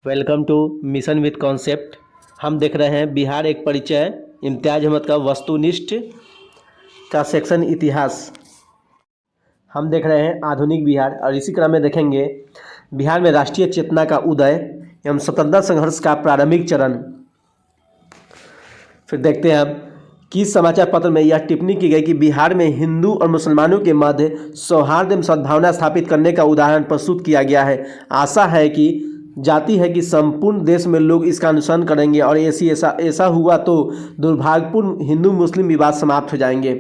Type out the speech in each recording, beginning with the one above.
Welcome to mission with concept. हम देख रहे हैं बिहार एक परिचय, इम्तियाज अहमद का वस्तुनिष्ठ का सेक्शन इतिहास। हम देख रहे हैं आधुनिक बिहार और इसी क्रम में देखेंगे बिहार में राष्ट्रीय चेतना का उदय एवं स्वतंत्रता संघर्ष का प्रारंभिक चरण। फिर देखते हैं अब किस समाचार पत्र में यह टिप्पणी की गई कि बिहार में हिंदू और मुसलमानों के मध्य सौहार्द एवं सद्भावना स्थापित करने का उदाहरण प्रस्तुत किया गया है। आशा है कि जाती है कि संपूर्ण देश में लोग इसका अनुसरण करेंगे और ऐसा हुआ तो दुर्भाग्यपूर्ण हिंदू मुस्लिम विवाद समाप्त हो जाएंगे।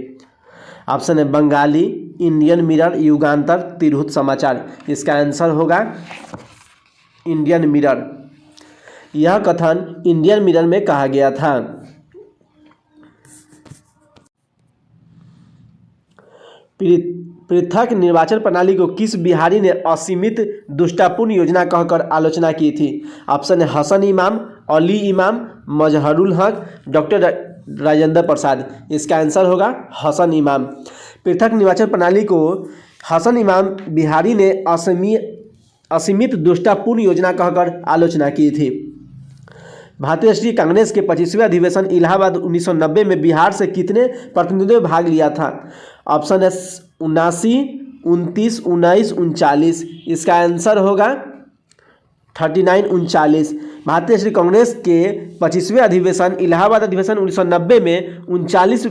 ऑप्शन है बंगाली, इंडियन मिरर, युगांतर, तिरहुत समाचार। इसका आंसर होगा इंडियन मिरर। यह कथन इंडियन मिरर में कहा गया था। पृथक निर्वाचन प्रणाली को किस बिहारी ने असीमित दुष्टापूर्ण योजना कहकर आलोचना की थी? ऑप्शन है हसन इमाम, अली इमाम, मजहरुल हक, डॉक्टर राजेंद्र प्रसाद। इसका आंसर होगा हसन इमाम। पृथक निर्वाचन प्रणाली को हसन इमाम बिहारी ने असीमित दुष्टापूर्ण योजना कहकर आलोचना की थी। भारतीय राष्ट्रीय कांग्रेस के 25वें अधिवेशन इलाहाबाद 1990 में बिहार से कितने प्रतिनिधियों ने भाग लिया था? ऑप्शन है 79, 29, 19, 39। इसका आंसर होगा 39, 39। भारतीय राष्ट्रीय कांग्रेस के 25वें अधिवेशन इलाहाबाद अधिवेशन 1990 में 39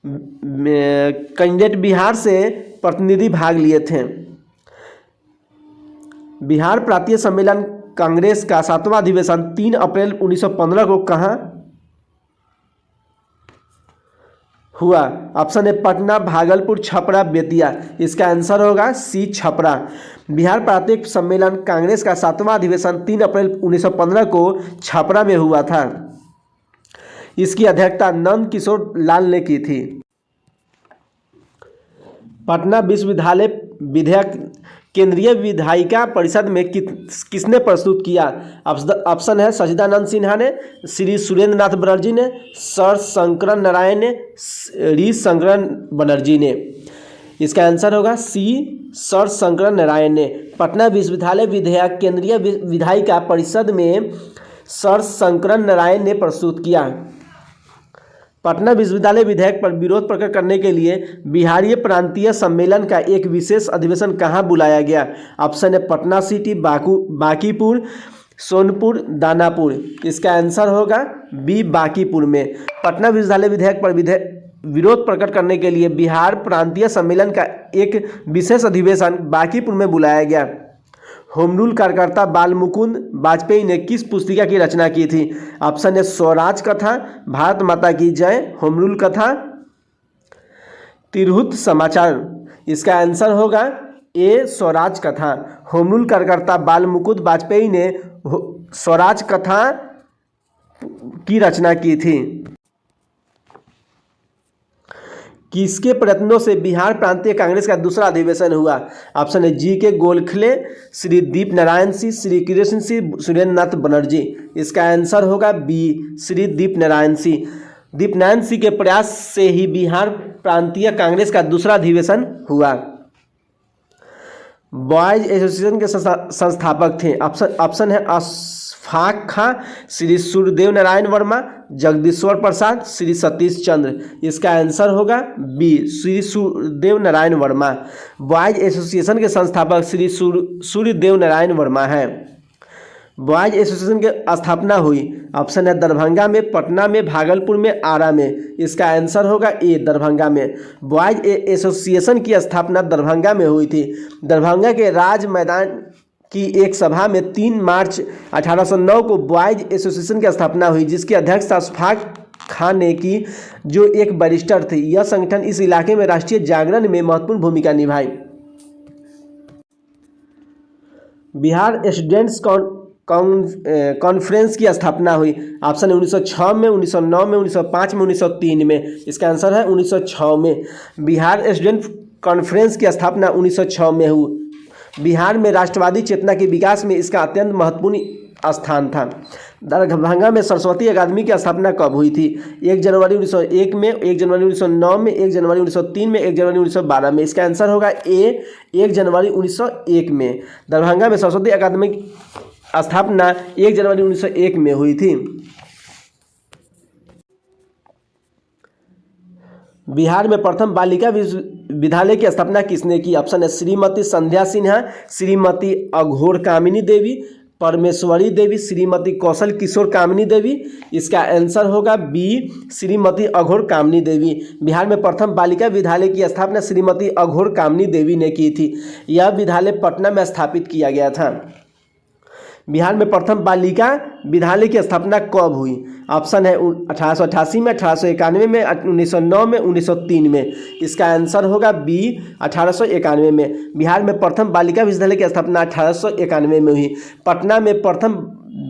कैंडिडेट बिहार से प्रतिनिधि भाग लिए थे। बिहार प्रांतीय सम्मेलन कांग्रेस का 7वां अधिवेशन 3 अप्रैल 1915 को कहाँ हुआ? ऑप्शन है पटना, भागलपुर, छपरा, बेतिया। इसका आंसर होगा सी, छपरा। बिहार प्रांतीय सम्मेलन कांग्रेस का 7वां अधिवेशन 3 अप्रैल 1915 को छपरा में हुआ था। इसकी अध्यक्षता नंद किशोर लाल ने की थी। पटना विश्वविद्यालय विधेयक केंद्रीय विधायिका परिषद में किसने प्रस्तुत किया? ऑप्शन है सच्चिदानंद सिन्हा ने, श्री सुरेंद्र नाथ बनर्जी ने, सर शंकरन नारायण ने, री शंकरन बनर्जी ने। इसका आंसर होगा सी, सर शंकरन नारायण ने। पटना विश्वविद्यालय विधेयक केंद्रीय विधायिका परिषद में सर शंकरन नारायण ने प्रस्तुत किया। पटना विश्वविद्यालय विधेयक पर विरोध प्रकट करने के लिए बिहारीय प्रांतीय सम्मेलन का एक विशेष अधिवेशन कहाँ बुलाया गया? ऑप्शन है पटना सिटी, बांकीपुर, सोनपुर, दानापुर। इसका आंसर होगा बी, बांकीपुर में। पटना विश्वविद्यालय विधेयक पर विरोध प्रकट करने के लिए बिहार प्रांतीय सम्मेलन का एक विशेष अधिवेशन बांकीपुर में बुलाया गया। होम रूल कार्यकर्ता बाल मुकुंद वाजपेयी ने किस पुस्तिका की रचना की थी? ऑप्शन है स्वराज कथा, भारत माता की जय, होम रूल कथा, तिरहुत समाचार। इसका आंसर होगा ए, स्वराज कथा। होम रूल कार्यकर्ता बाल मुकुंद वाजपेयी ने स्वराज कथा की रचना की थी। किसके प्रयत्नों से बिहार प्रांतीय कांग्रेस का दूसरा अधिवेशन हुआ? ऑप्शन है जी के गोखले, श्री दीप नारायण सिंह, श्री कृष्ण सिंह, सुरेंद्र नाथ बनर्जी। इसका आंसर होगा बी, श्री दीप नारायण सिंह। दीप नारायण सिंह के प्रयास से ही बिहार प्रांतीय कांग्रेस का दूसरा अधिवेशन हुआ। बॉयज एसोसिएशन के संस्थापक थे। ऑप्शन है अशफाक खां, श्री सूर्यदेव नारायण वर्मा, जगदीश्वर प्रसाद, श्री सतीश चंद्र। इसका आंसर होगा B, Shri Suryadev Narayan Varma. Boys association के संस्थापक श्री सूर्यदेव नारायण वर्मा है। बॉयज एसोसिएशन की स्थापना हुई। ऑप्शन है दरभंगा में, पटना में, भागलपुर में, आरा में। इसका आंसर होगा ए, दरभंगा में। बॉयज एसोसिएशन की स्थापना दरभंगा में हुई थी। दरभंगा के राज मैदान की एक सभा में 3 मार्च 1809 को बॉयज एसोसिएशन की स्थापना हुई, जिसकी अध्यक्षता अशफाक खान ने की, जो एक बैरिस्टर थे। यह संगठन इस इलाके में राष्ट्रीय जागरण में महत्वपूर्ण भूमिका निभाई। बिहार स्टूडेंट्स कॉन्फ्रेंस की स्थापना हुई। ऑप्शन है 1906 में, 1909 में, 1905 में, 1903 में। इसका आंसर है 1906 में। बिहार स्टूडेंट कॉन्फ्रेंस की स्थापना 1906 में हुई। बिहार में राष्ट्रवादी चेतना के विकास में इसका अत्यंत महत्वपूर्ण स्थान था। दरभंगा में सरस्वती अकादमी की स्थापना कब हुई थी? 1 जनवरी 1901 में, 1 जनवरी 1909 में, 1 जनवरी 1903 में, 1 जनवरी 1912 में। इसका आंसर होगा ए, 1 जनवरी 1901 में। दरभंगा में सरस्वती अकादमी स्थापना 1 जनवरी 1901 में हुई थी। बिहार में प्रथम बालिका विद्यालय की स्थापना किसने की? ऑप्शन है श्रीमती संध्या सिन्हा, श्रीमती अघोर कामिनी देवी, परमेश्वरी देवी, श्रीमती कौशल किशोर कामिनी देवी। इसका आंसर होगा बी, श्रीमती अघोर कामिनी देवी। बिहार में प्रथम बालिका विद्यालय की स्थापना श्रीमती अघोर कामिनी देवी ने की थी। यह विद्यालय पटना में स्थापित किया गया था। बिहार में प्रथम बालिका विद्यालय की स्थापना कब हुई? ऑप्शन है 1888 में, 1891 में, 1909 में, 1903 में। इसका आंसर होगा बी, 1891 में। बिहार में प्रथम बालिका विद्यालय की स्थापना 1891 में हुई। पटना में प्रथम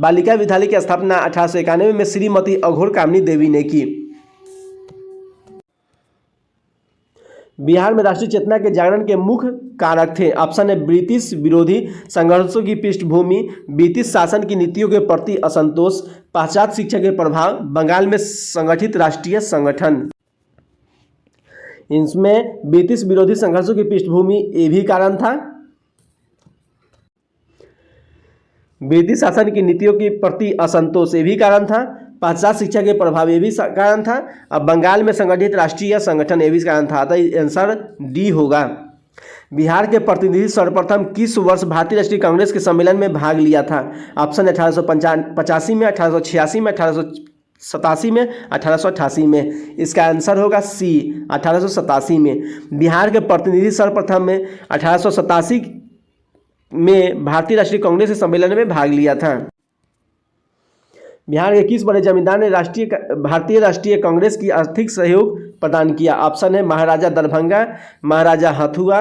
बालिका विद्यालय की स्थापना 1891 में श्रीमती अघोर कामिनी देवी ने की। बिहार में राष्ट्रीय चेतना के जागरण के मुख्य कारक थे। ऑप्शन है ब्रिटिश विरोधी संघर्षों की पृष्ठभूमि, ब्रिटिश शासन की नीतियों के प्रति असंतोष, पाश्चात्य शिक्षा के प्रभाव, बंगाल में संगठित राष्ट्रीय संगठन। इसमें ब्रिटिश विरोधी संघर्षों की पृष्ठभूमि ये भी कारण था, ब्रिटिश शासन की नीतियों के प्रति असंतोष ये भी कारण था, पाश्चात्य शिक्षा के प्रभाव ये भी कारण था, अब बंगाल में संगठित राष्ट्रीय संगठन ये भी कारण था। तो आंसर डी होगा। बिहार के प्रतिनिधि सर्वप्रथम किस वर्ष भारतीय राष्ट्रीय कांग्रेस के सम्मेलन में भाग लिया था? ऑप्शन 1885 में, 1886 में, 1887 में, 1888 में। इसका आंसर होगा सी, 1887 में। बिहार के प्रतिनिधि सर्वप्रथम में 1887 में भारतीय राष्ट्रीय कांग्रेस के सम्मेलन में भाग लिया था। बिहार के किस बड़े जमींदार ने भारतीय राष्ट्रीय कांग्रेस की आर्थिक सहयोग प्रदान किया? ऑप्शन है महाराजा दरभंगा, महाराजा हथुआ,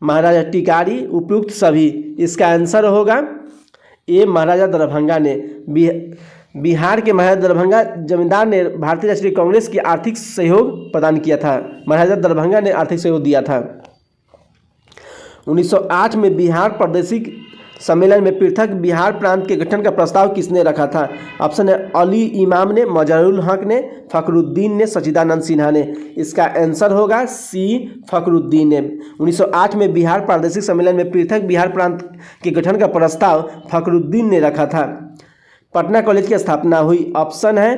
महाराजा टिकारी, उपयुक्त सभी। इसका आंसर होगा ए, महाराजा दरभंगा ने। बिहार के महाराजा दरभंगा जमींदार ने भारतीय राष्ट्रीय कांग्रेस की आर्थिक सहयोग प्रदान किया था। महाराजा दरभंगा ने आर्थिक सहयोग दिया था। 1908 में बिहार प्रादेशिक सम्मेलन में पृथक बिहार प्रांत के गठन का प्रस्ताव किसने रखा था? ऑप्शन है अली इमाम ने, मजरुल हक ने, फखरुद्दीन ने, सच्चिदानंद सिन्हा ने। इसका आंसर होगा सी, फखरुद्दीन ने। 1908 में बिहार प्रादेशिक सम्मेलन में पृथक बिहार प्रांत के गठन का प्रस्ताव फखरुद्दीन ने रखा था। पटना कॉलेज की स्थापना हुई। ऑप्शन है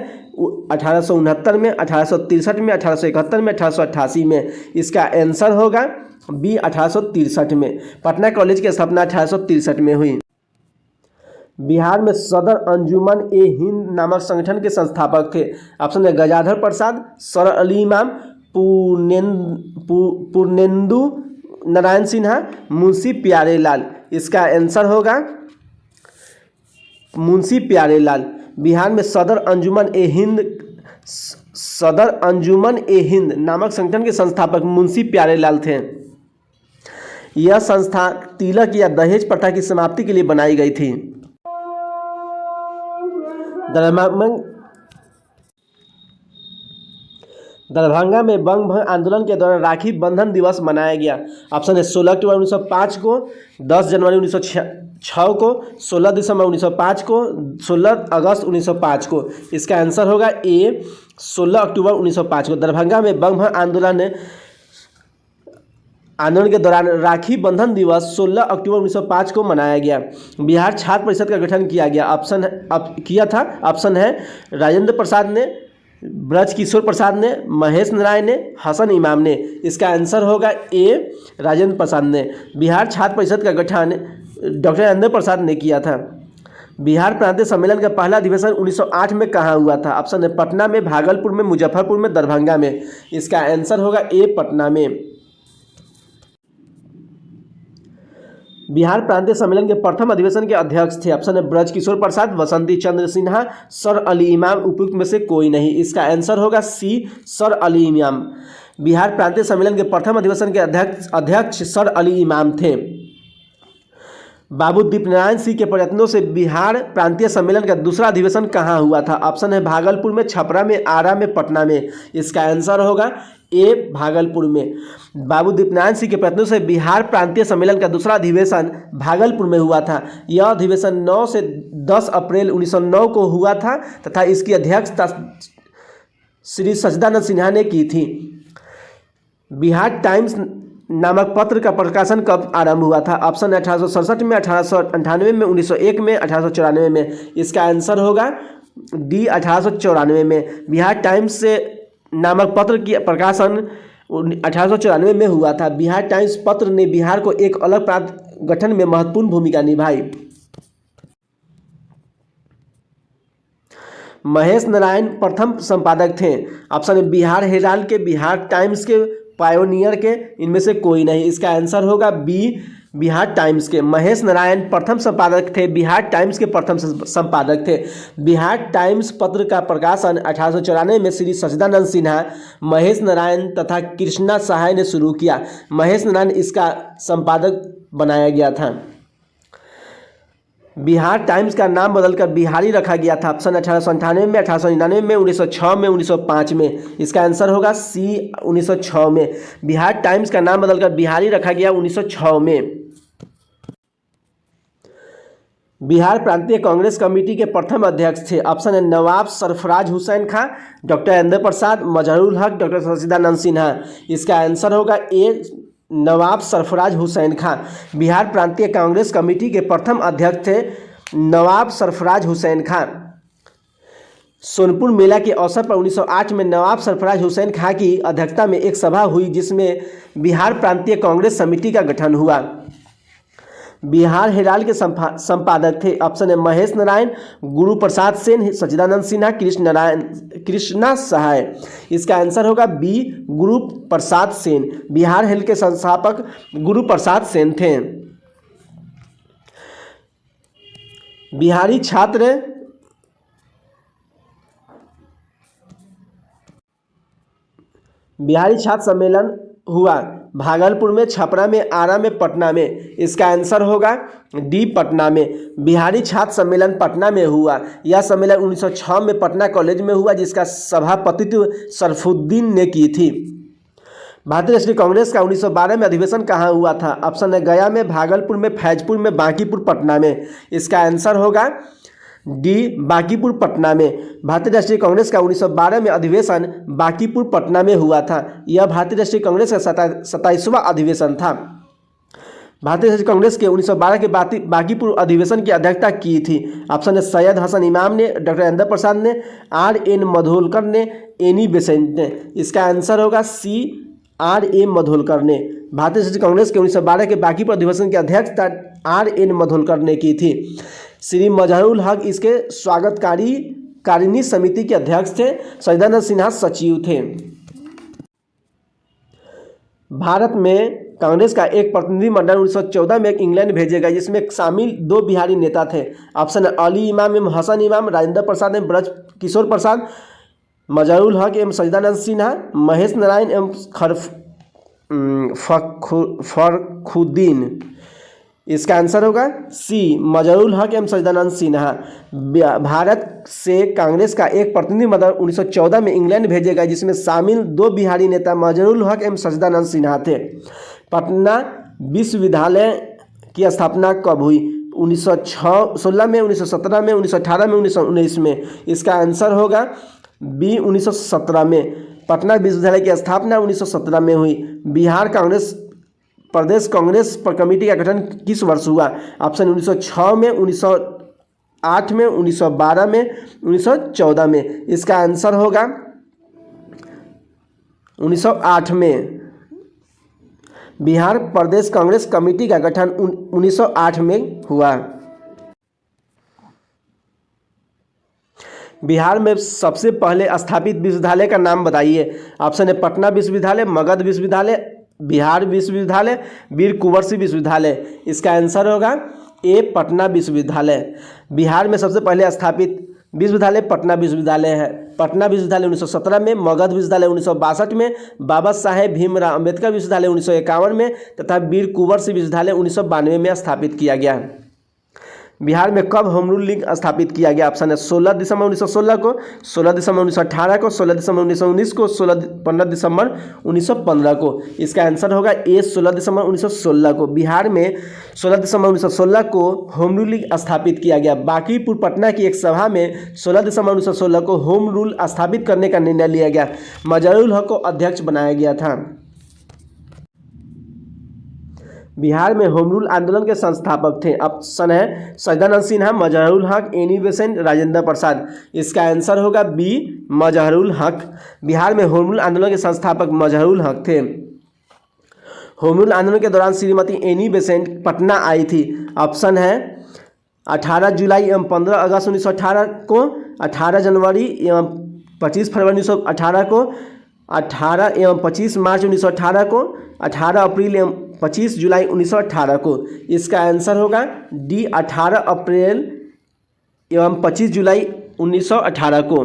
1869 में, 1863 में, 1871 में, 1888 में। इसका आंसर होगा बी, 1863 में। पटना कॉलेज की स्थापना 1863 में हुई। बिहार में सदर अंजुमन ए हिंद नामक संगठन के संस्थापक थे। ऑप्शन है गजाधर प्रसाद, सर अली इमाम, पूर्णेंदु नारायण सिन्हा, मुंशी प्यारेलाल। इसका आंसर होगा मुंशी प्यारेलाल। बिहार में सदर अंजुमन ए हिंद नामक संगठन के संस्थापक मुंशी प्यारेलाल थे। यह संस्था तिलक या दहेज प्रथा की समाप्ति के लिए बनाई गई थी। दरभंगा में बंग भंग आंदोलन के दौरान राखी बंधन दिवस मनाया गया। ऑप्शन है 16 अक्टूबर 1905 को, 10 जनवरी 1906 को, 16 दिसंबर 1905 को, 16 अगस्त 1905 को। इसका आंसर होगा ए, 16 अक्टूबर 1905 को। दरभंगा में बंग भंग आंदोलन के दौरान राखी बंधन दिवस 16 अक्टूबर 1905 को मनाया गया। बिहार छात्र परिषद का गठन किया गया। ऑप्शन है राजेंद्र प्रसाद ने, ब्रज किशोर प्रसाद ने, महेश नारायण ने, हसन इमाम ने। इसका आंसर होगा ए, राजेंद्र प्रसाद ने। बिहार छात्र परिषद का गठन डॉक्टर राजेंद्र प्रसाद ने किया था। बिहार प्रांतीय सम्मेलन का पहला अधिवेशन 1908 में कहाँ हुआ था? ऑप्शन है पटना में, भागलपुर में, मुजफ्फरपुर में, दरभंगा में। इसका आंसर होगा ए, पटना में। बिहार प्रांतीय सम्मेलन के प्रथम अधिवेशन के अध्यक्ष थे। ऑप्शन है ब्रज किशोर प्रसाद, वसंती चंद्र सिन्हा, सर अली इमाम, उपयुक्त में से कोई नहीं। इसका आंसर होगा सी, सर अली इमाम। बिहार प्रांतीय सम्मेलन के प्रथम अधिवेशन के अध्यक्ष सर अली इमाम थे। बाबू दीपनारायण सिंह के प्रयत्नों से बिहार प्रांतीय सम्मेलन का दूसरा अधिवेशन कहाँ हुआ था? ऑप्शन है भागलपुर में, छपरा में, आरा में, पटना में। इसका आंसर होगा ए, भागलपुर में। बाबू दीपनारायण सिंह के प्रयत्नों से बिहार प्रांतीय सम्मेलन का दूसरा अधिवेशन भागलपुर में हुआ था। यह अधिवेशन 9 से 10 अप्रैल 1909 को हुआ था तथा इसकी अध्यक्षता श्री सच्चिदानंद सिन्हा ने की थी। बिहार टाइम्स नामक पत्र का प्रकाशन कब आरंभ हुआ था? ऑप्शन है 1867 में, 1898 में, 1901 में, 1894 में। इसका आंसर होगा डी 1894 में। बिहार टाइम्स से नामक पत्र की प्रकाशन 1894 में हुआ था। बिहार टाइम्स पत्र ने बिहार को एक अलग प्रांत गठन में महत्वपूर्ण भूमिका निभाई। महेश नारायण प्रथम संपादक थे। ऑप्शन है बिहार हेराल्ड के, बिहार टाइम्स के, पायोनियर के, इनमें से कोई नहीं। इसका आंसर होगा बी बिहार टाइम्स के। महेश नारायण प्रथम संपादक थे, बिहार टाइम्स के प्रथम संपादक थे। बिहार टाइम्स पत्र का प्रकाशन 1894 में श्री सचिदानंद सिन्हा, महेश नारायण तथा कृष्णा सहाय ने शुरू किया। महेश नारायण इसका संपादक बनाया गया था। बिहार टाइम्स का नाम बदलकर बिहारी रखा गया था। ऑप्शन 1898 में, 1899 में, 1906 में, 1905 में। इसका आंसर होगा सी 1906 में। बिहार टाइम्स का नाम बदलकर बिहारी रखा गया 1906 में। बिहार प्रांतीय कांग्रेस कमेटी के प्रथम अध्यक्ष थे। ऑप्शन है नवाब सरफराज हुसैन खां, डॉक्टर अहमद प्रसाद, मजहरुल हक, डॉक्टर सचिदानंद सिन्हा। इसका आंसर होगा ए नवाब सरफराज हुसैन खां। बिहार प्रांतीय कांग्रेस कमेटी के प्रथम अध्यक्ष थे नवाब सरफराज हुसैन खां। सोनपुर मेला के अवसर पर 1908 में नवाब सरफराज हुसैन खां की अध्यक्षता में एक सभा हुई जिसमें बिहार प्रांतीय कांग्रेस समिति का गठन हुआ। बिहार हेराल्ड के संपादक थे। ऑप्शन है महेश नारायण, गुरु प्रसाद सेन, सचिदानंद सिन्हा, कृष्णा सहाय। इसका आंसर होगा बी गुरु प्रसाद सेन। बिहार हेराल्ड के संस्थापक गुरु प्रसाद सेन थे। बिहारी छात्र सम्मेलन हुआ भागलपुर में, छपरा में, आरा में, पटना में। इसका आंसर होगा डी पटना में। बिहारी छात्र सम्मेलन पटना में हुआ। यह सम्मेलन 1906 में पटना कॉलेज में हुआ जिसका सभापतित्व शरफुद्दीन ने की थी। भारतीय राष्ट्रीय कांग्रेस का 1912 में अधिवेशन कहाँ हुआ था? ऑप्शन है गया में, भागलपुर में, फैजपुर में, बांकीपुर, पटना में। इसका आंसर होगा डी बांकीपुर, पटना में। भारतीय राष्ट्रीय कांग्रेस का 1912 में अधिवेशन बांकीपुर, पटना में हुआ था। यह भारतीय राष्ट्रीय कांग्रेस का 27वां अधिवेशन था। भारतीय राष्ट्रीय कांग्रेस के 1912 के बांकीपुर अधिवेशन की अध्यक्षता की थी। ऑप्शन है सैयद हसन इमाम ने, डॉक्टर अहमद प्रसाद ने, R.N. मधोलकर ने, एनी बेसेंट ने। इसका आंसर होगा सी R.A. मधोलकर ने। भारतीय राष्ट्रीय कांग्रेस के 1912 के बांकीपुर अधिवेशन की अध्यक्षता R.N. मधोलकर ने की थी। श्री मजहरुल हक इसके स्वागतकारिणी समिति के अध्यक्ष थे। सचिदानंद सिन्हा सचिव थे। भारत में कांग्रेस का एक प्रतिनिधिमंडल 1914 में इंग्लैंड भेजे गए जिसमें शामिल 2 बिहारी नेता थे। ऑप्शन है अली इमाम एवं हसन इमाम, राजेंद्र प्रसाद एवं ब्रज किशोर प्रसाद, मजहरुल हक एवं सचिदानंद सिन्हा, महेश नारायण एवं फखरुद्दीन। इसका आंसर होगा सी मजहरुल हक एवं सचिदानंद सिन्हा। भारत से कांग्रेस का एक प्रतिनिधिमंडल 1914 में इंग्लैंड भेजे गए जिसमें शामिल 2 बिहारी नेता मजहरुल हक एवं सचिदानंद सिन्हा थे। पटना विश्वविद्यालय की स्थापना कब हुई? 1916 में, 1917 में, 1918 में, 1919 में। इसका आंसर होगा बी 1917 में। पटना विश्वविद्यालय की स्थापना 1917 में हुई। बिहार प्रदेश कांग्रेस पर कमेटी का गठन किस वर्ष हुआ? ऑप्शन 1906 में, 1908 में, 1912 में, 1914 में। इसका आंसर होगा 1908 में। बिहार प्रदेश कांग्रेस कमेटी का गठन 1908 में हुआ। बिहार में सबसे पहले स्थापित विश्वविद्यालय का नाम बताइए। ऑप्शन है पटना विश्वविद्यालय, मगध विश्वविद्यालय, बिहार विश्वविद्यालय, वीर कुंवर सिंह विश्वविद्यालय। इसका आंसर होगा ए पटना विश्वविद्यालय। बिहार में सबसे पहले स्थापित विश्वविद्यालय पटना विश्वविद्यालय है। पटना विश्वविद्यालय 1917 में, मगध विश्वविद्यालय 1962 में, बाबा साहेब भीमराव अम्बेडकर विश्वविद्यालय 1951 में तथा वीर कुंवर सिंह विश्वविद्यालय 1992 में स्थापित किया गया। बिहार में कब होम रूल लीग स्थापित किया गया? ऑप्शन है 16 दिसंबर 1916 को, 16 दिसंबर 1918 को, 16 दिसंबर 1919 को, 15 दिसंबर 1915 को। इसका आंसर होगा ए 16 दिसंबर 1916 को। बिहार में 16 दिसंबर 1916 को होम रूल लीग स्थापित किया गया। बांकीपुर पटना की एक सभा में 16 दिसंबर 1916 को होम रूल स्थापित करने का निर्णय लिया गया। मजहरुल हक को अध्यक्ष बनाया गया था। बिहार में होम रूल आंदोलन के संस्थापक थे। ऑप्शन है सचिदानंद सिन्हा, मजहरुल हक, एनी बेसेंट, राजेंद्र प्रसाद। इसका आंसर होगा बी मजहरुल हक। बिहार में होम रूल आंदोलन के संस्थापक मजहरुल हक थे। होम रूल आंदोलन के दौरान श्रीमती एनी बेसेंट पटना आई थी। ऑप्शन है 18 जुलाई एवं 15 अगस्त 1918 को, 18 जनवरी एवं 25 फरवरी 1918 को, 18 एवं 25 मार्च 1918 को, 18 अप्रैल एवं 25 जुलाई 1918 को। इसका आंसर होगा डी 18 अप्रैल एवं 25 जुलाई 1918 को।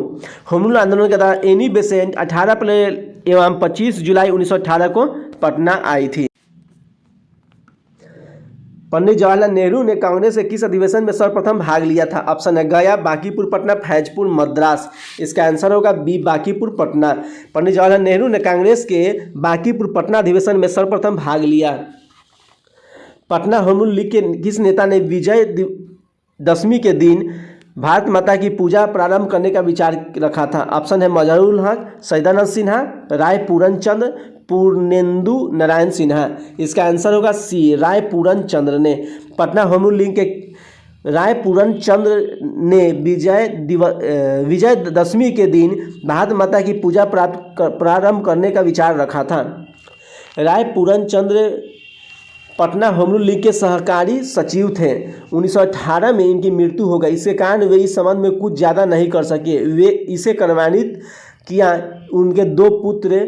होम रूल आंदोलन के दौरान एनी बेसेंट 18 अप्रैल एवं 25 जुलाई 1918 को पटना आई थी। पंडित जवाहरलाल नेहरू ने कांग्रेस के किस अधिवेशन में सर्वप्रथम भाग लिया था? ऑप्शन है गया, बांकीपुर पटना, फैजपुर, मद्रास। इसका आंसर होगा बी बांकीपुर पटना। पंडित जवाहरलाल नेहरू ने कांग्रेस के बांकीपुर पटना अधिवेशन में सर्वप्रथम भाग लिया। पटना होम रूल लीग के किस नेता ने विजय दशमी के दिन भारत माता की पूजा प्रारंभ करने का विचार रखा था? ऑप्शन है मजहरुल हक, सचिदानंद सिन्हा, राय पूरन चंद्र, पूर्णेंदु नारायण सिन्हा। इसका आंसर होगा सी राय पूरन चंद्र ने। पटना होम रूल लीग के राय पूरन चंद्र ने विजय दशमी के दिन भारत माता की पूजा प्रारंभ करने का विचार रखा था। राय पूरन चंद्र पटना होम रूल लीग के सहकारी सचिव थे। 1918 में इनकी मृत्यु हो गई। इसके कारण वे इस संबंध में कुछ ज़्यादा नहीं कर सके। वे इसे कार्यान्वित किया उनके दो पुत्र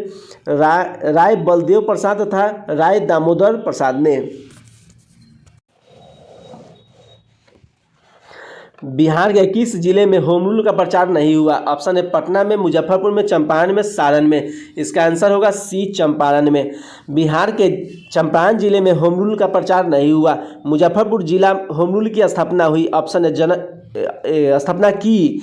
राय बलदेव प्रसाद तथा राय दामोदर प्रसाद ने। बिहार के किस जिले में होम रूल का प्रचार नहीं हुआ? ऑप्शन है पटना में, मुजफ्फरपुर में, चंपारण में, सारण में। इसका आंसर होगा सी चंपारण में। बिहार के चंपारण जिले में होम रूल का प्रचार नहीं हुआ। मुजफ्फरपुर जिला होम रूल की स्थापना हुई। ऑप्शन है स्थापना की।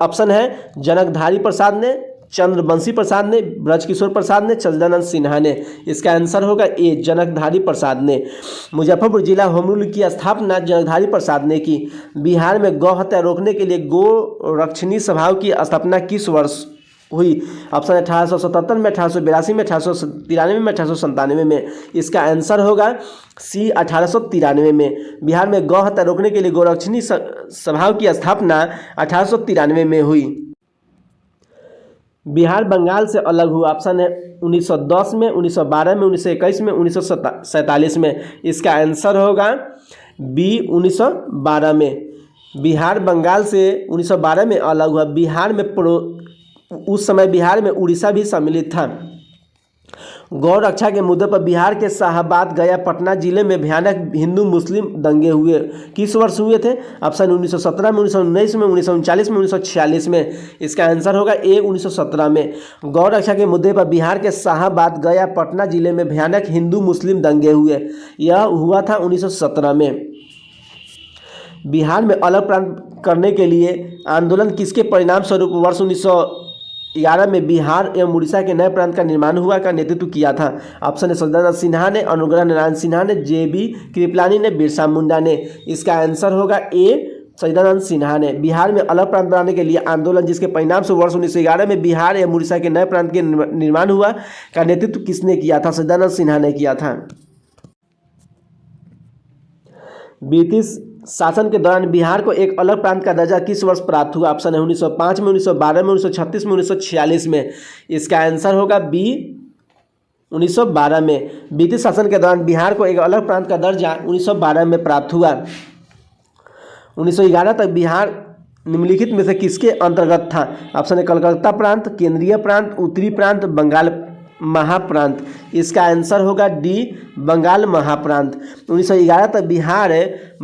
ऑप्शन है जनकधारी प्रसाद ने, चंद्रवंशी प्रसाद ने, ब्रजकिशोर प्रसाद ने, सचिदानंद सिन्हा ने। इसका आंसर होगा ए जनकधारी प्रसाद ने। मुजफ्फरपुर जिला होम रूल की स्थापना जनकधारी प्रसाद ने की। बिहार में गौ हत्या रोकने के लिए गो रक्षणी सभाओं की स्थापना किस वर्ष हुई? ऑप्शन 1877 में, 1882 में, 1893 में, 1897 में। इसका आंसर होगा सी 1893 में। बिहार में गौ हत्या रोकने के लिए गौरक्षणी सभाओं की स्थापना 1893 में हुई। बिहार बंगाल से अलग हुआ। ऑप्शन है 1910 में, 1912 में, 1921 में, 1947 में। इसका आंसर होगा बी 1912 में। बिहार बंगाल से 1912 में अलग हुआ। बिहार में उस समय बिहार में उड़ीसा भी सम्मिलित था। गौ रक्षा के मुद्दे पर बिहार के शाहाबाद, गया, पटना जिले में भयानक हिंदू मुस्लिम दंगे हुए। किस वर्ष हुए थे? ऑप्शन 1917 में, 1919 में, 1939 में, 1946 में। इसका आंसर होगा ए 1917 में। गौ रक्षा के मुद्दे पर बिहार के शाहाबाद, गया, पटना जिले में भयानक हिंदू मुस्लिम दंगे हुए। यह हुआ था 1917 में। बिहार में अलग प्रांत करने के लिए आंदोलन किसके परिणाम स्वरूप वर्ष 1911 में बिहार एवं उड़ीसा के नए प्रांत का निर्माण हुआ का नेतृत्व किया था? ऑप्शन है सचिदानंद सिन्हा ने, अनुग्रह नारायण सिन्हा ने, JB कृपलानी ने, बिरसा मुंडा ने। इसका आंसर होगा ए सचिदानंद सिन्हा ने। बिहार में अलग प्रांत बनाने के लिए आंदोलन जिसके परिणाम से वर्ष 1911 में बिहार एवं उड़ीसा के नए प्रांत के निर्माण हुआ का नेतृत्व किसने किया था? सचिदानंद सिन्हा ने किया था। ब्रिटिश शासन के दौरान बिहार को एक अलग प्रांत का दर्जा किस वर्ष प्राप्त हुआ? ऑप्शन है 1905 में, 1912 में, 1936 में, 1946 में। इसका आंसर होगा बी 1912 में। ब्रिटिश शासन के दौरान बिहार को एक अलग प्रांत का दर्जा 1912 में प्राप्त हुआ। 1911 तक बिहार निम्नलिखित में से किसके अंतर्गत था? ऑप्शन है कलकत्ता प्रांत, केंद्रीय प्रांत, उत्तरी प्रांत, बंगाल महाप्रांत। इसका आंसर होगा डी बंगाल महाप्रांत। 1911 तक बिहार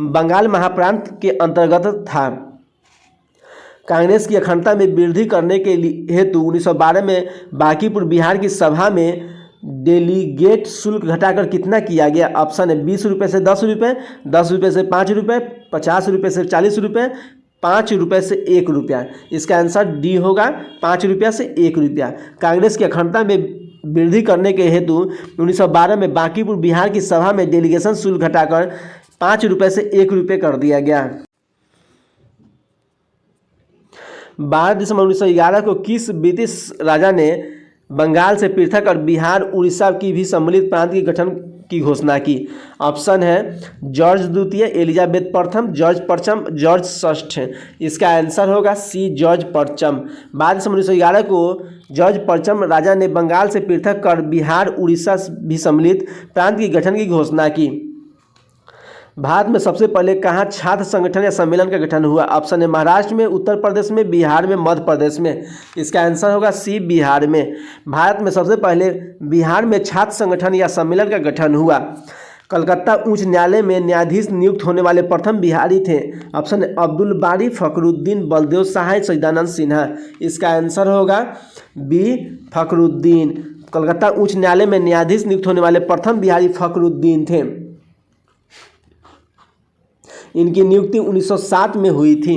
बंगाल महाप्रांत के अंतर्गत था। कांग्रेस की अखंडता में वृद्धि करने के हेतु 1912 में बांकीपुर बिहार की सभा में डेलीगेट शुल्क घटाकर कितना किया गया? ऑप्शन है 20 रुपये से 10 रुपये, 10 रुपये से 5 रुपये, 50 रुपये से 40 रुपये, 5 रुपये से 1 रुपया। इसका आंसर डी होगा 5 रुपया से 1 रुपया। कांग्रेस की अखंडता में वृद्धि करने के हेतु 1912 में बांकीपुर बिहार की सभा में डेलीगेशन शुल्क घटाकर 5 रुपये से 1 रुपये कर दिया गया। 12 दिसंबर 1911 को किस ब्रिटिश राजा ने बंगाल से पृथक और बिहार उड़ीसा की भी सम्मिलित प्रांत की गठन की घोषणा की? ऑप्शन है जॉर्ज द्वितीय, एलिजाबेथ प्रथम, जॉर्ज पंचम, जॉर्ज षष्ठ। इसका आंसर होगा सी, जॉर्ज पंचम। बाद में 1911 को जॉर्ज पंचम राजा ने बंगाल से पृथक कर बिहार, उड़ीसा भी सम्मिलित प्रांत की गठन की घोषणा की। भारत में सबसे पहले कहाँ छात्र संगठन या सम्मेलन का गठन हुआ? ऑप्शन है महाराष्ट्र में, उत्तर प्रदेश में, बिहार में, मध्य प्रदेश में। इसका आंसर होगा सी, बिहार में। भारत में सबसे पहले बिहार में छात्र संगठन या सम्मेलन का गठन हुआ। कलकत्ता उच्च न्यायालय में न्यायाधीश नियुक्त होने वाले प्रथम बिहारी थे। ऑप्शन है अब्दुल बारी, फखरुद्दीन, बलदेव सहाय, सच्चिदानंद सिन्हा। इसका आंसर होगा बी, फखरुद्दीन। कलकत्ता उच्च न्यायालय में न्यायाधीश नियुक्त होने वाले प्रथम बिहारी फखरुद्दीन थे। इनकी नियुक्ति 1907 में हुई थी।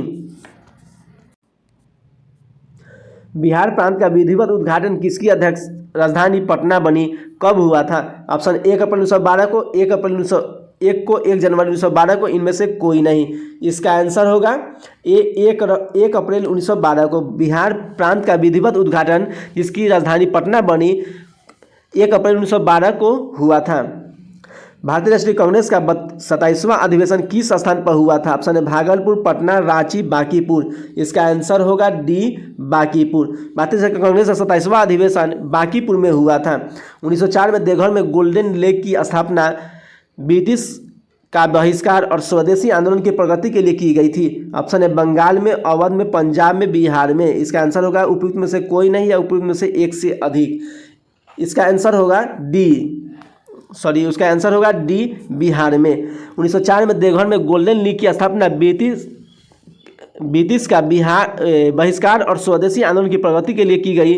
बिहार प्रांत का विधिवत उद्घाटन किसकी अध्यक्ष राजधानी पटना बनी कब हुआ था? ऑप्शन 1 अप्रैल 1912 को, 1 अप्रैल 1901 को, 1 जनवरी 1912 को, इनमें से कोई नहीं। इसका आंसर होगा 1 अप्रैल 1912 को। बिहार प्रांत का विधिवत उद्घाटन जिसकी राजधानी पटना बनी 1 अप्रैल 1912 को हुआ था। भारतीय राष्ट्रीय कांग्रेस का 27वां अधिवेशन किस स्थान पर हुआ था? ऑप्शन है भागलपुर, पटना, रांची, बांकीपुर। इसका आंसर होगा डी, बांकीपुर। भारतीय राष्ट्रीय कांग्रेस का 27वां अधिवेशन बांकीपुर में हुआ था। 1904 में देवघर में गोल्डन लेक की स्थापना ब्रिटिश का बहिष्कार और स्वदेशी आंदोलन की प्रगति के लिए की गई थी। ऑप्शन है बंगाल में, अवध में, पंजाब में, बिहार में। इसका आंसर होगा उपयुक्त में से कोई नहीं या उपयुक्त में से एक से अधिक। इसका आंसर होगा डी, उसका आंसर होगा डी, बिहार में। 1904 में देवघर में गोल्डन लीग की स्थापना ब्रिटिश का बहिष्कार और स्वदेशी आंदोलन की प्रगति के लिए की गई।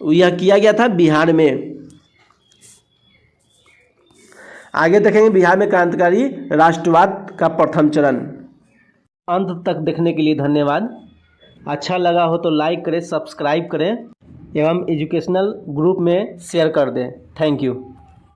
यह किया गया था बिहार में। आगे देखेंगे बिहार में क्रांतिकारी राष्ट्रवाद का प्रथम चरण। अंत तक देखने के लिए धन्यवाद। अच्छा लगा हो तो लाइक करें, सब्सक्राइब करें एवं एजुकेशनल ग्रुप में शेयर कर दें। Thank you.